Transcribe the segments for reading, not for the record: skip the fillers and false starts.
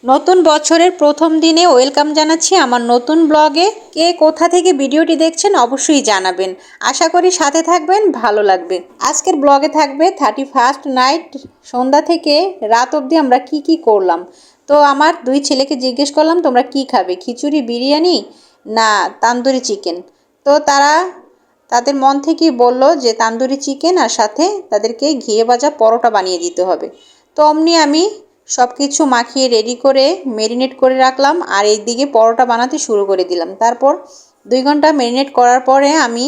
নতুন বছরের প্রথম দিনে ওয়েলকাম জানাচ্ছি আমার নতুন ব্লগে। কে কোথা থেকে ভিডিওটি দেখছেন অবশ্যই জানাবেন। আশা করি সাথে থাকবেন, ভালো লাগবে। আজকের ব্লগে থাকবে 31st নাইট, সন্ধ্যা থেকে রাত অবধি আমরা কি করলাম। তো আমার দুই ছেলেকে জিজ্ঞেস করলাম, তোমরা কি খাবে, খিচুড়ি, বিরিয়ানি না তান্দুরি চিকেন? তো তারা তাদের মন থেকেই বলল যে তান্দুরি চিকেন, আর সাথে তাদেরকে ঘিয়ে ভাজা পরোটা বানিয়ে দিতে হবে। তো অমনি আমি সব কিছু মাখিয়ে রেডি করে ম্যারিনেট করে রাখলাম, আর এইদিকে পরোটা বানাতে শুরু করে দিলাম। তারপর 2 ঘন্টা ম্যারিনেট করার পরে আমি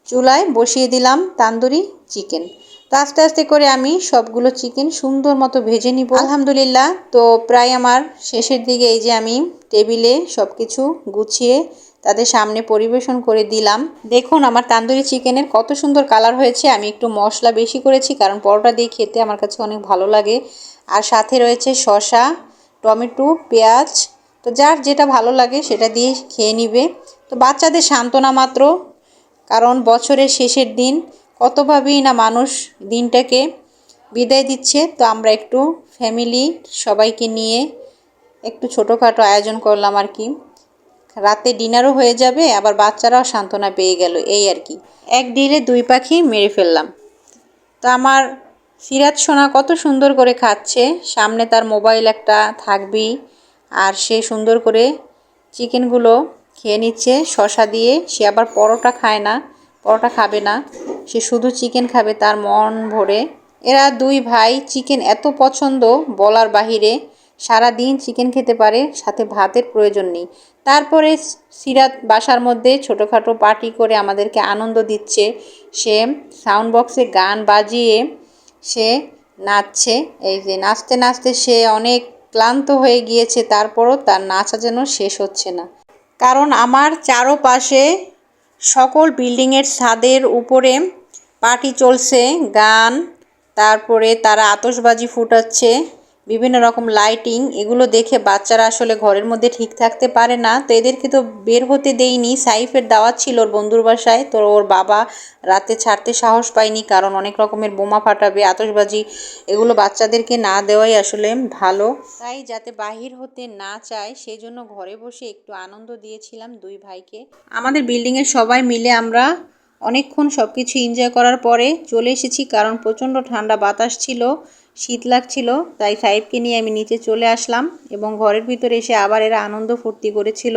চুলায় বসিয়ে দিলাম তান্দুরি চিকেন। তো আস্তে আস্তে করে আমি সবগুলো চিকেন সুন্দর মতো ভেজে নিব আলহামদুলিল্লাহ। তো প্রায় আমার শেষের দিকে এই যে আমি টেবিলে সব কিছু গুছিয়ে তাদের সামনে পরিবেশন করে দিলাম। দেখুন আমার তান্দুরি চিকেনের কত সুন্দর কালার হয়েছে। আমি একটু মশলা বেশি করেছি কারণ পরোটা দিয়ে খেতে আমার কাছে অনেক ভালো লাগে। আর সাথে রয়েছে শসা, টমেটো, পেঁয়াজ। তো যার যেটা ভালো লাগে সেটা দিয়ে খেয়ে নিবে। তো বাচ্চাদের সান্ত্বনা মাত্র, কারণ বছরের শেষের দিন কতভাবেই না মানুষ দিনটাকে বিদায় দিচ্ছে। তো আমরা একটু ফ্যামিলি সবাইকে নিয়ে একটু ছোটোখাটো আয়োজন করলাম আর কি। রাতে ডিনারও হয়ে যাবে, আবার বাচ্চারাও সান্ত্বনা পেয়ে গেল, এই আর কি। এক ডিলে 2 পাখি মেরে ফেললাম। তো আমার সিরাজ সোনা কত সুন্দর করে খাচ্ছে, সামনে তার মোবাইল একটা থাকবেই, আর সে সুন্দর করে চিকেনগুলো খেয়ে নিচ্ছে শসা দিয়ে। সে আবার পরোটা খায় না, পরোটা খাবে না, সে শুধু চিকেন খাবে তার মন ভরে। এরা 2 ভাই চিকেন এত পছন্দ বলার বাহিরে, সারা দিন চিকেন খেতে পারে, সাথে ভাতের প্রয়োজন নেই। তারপরে সিরাত বাসার মধ্যে ছোটোখাটো পার্টি করে আমাদেরকে আনন্দ দিচ্ছে। সে সাউন্ড বক্সে গান বাজিয়ে সে নাচছে। এই যে নাচতে নাচতে সে অনেক ক্লান্ত হয়ে গিয়েছে, তারপরও তার নাচা যেন শেষ হচ্ছে না। কারণ আমার চারপাশে সকল বিল্ডিংয়ের ছাদের উপরে পার্টি চলছে, গান, তারপরে তারা আতশবাজি ফুটাচ্ছে, বিভিন্ন রকম লাইটিং। এগুলো দেখে বাচ্চারা আসলে ঘরের মধ্যে ঠিক থাকতে পারে না। তো এদেরকে তো বের হতে দেইনি, সাইফের দাওয়াত ছিল ওর বন্ধুর বাসায়। তো ওর বাবা রাতে ছাড়তে সাহস পায়নি, কারণ অনেক রকমের বোমা ফাটাবে, আতশবাজি, এগুলো বাচ্চাদেরকে না দেওয়াই আসলে ভালো। তাই যাতে বাহির হতে না চায় সেই জন্য ঘরে বসে একটু আনন্দ দিয়েছিলাম 2 ভাইকে। আমাদের বিল্ডিংয়ের সবাই মিলে আমরা অনেকক্ষণ সব কিছু এনজয় করার পরে চলে এসেছি, কারণ প্রচণ্ড ঠান্ডা বাতাস ছিল, শীত লাগছিল। তাই সাইফকে নিয়ে আমি নিচে চলে আসলাম এবং ঘরের ভিতরে এসে আবার এরা আনন্দ ফুর্তি করেছিল।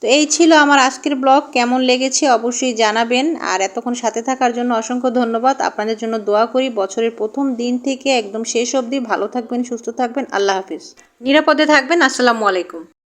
তো এই ছিল আমার আজকের ব্লগ। কেমন লেগেছে অবশ্যই জানাবেন, আর এতক্ষণ সাথে থাকার জন্য অসংখ্য ধন্যবাদ। আপনাদের জন্য দোয়া করি বছরের প্রথম দিন থেকে একদম শেষ অবধি ভালো থাকবেন, সুস্থ থাকবেন। আল্লাহ হাফিজ, নিরাপদে থাকবেন। আসসালামু আলাইকুম।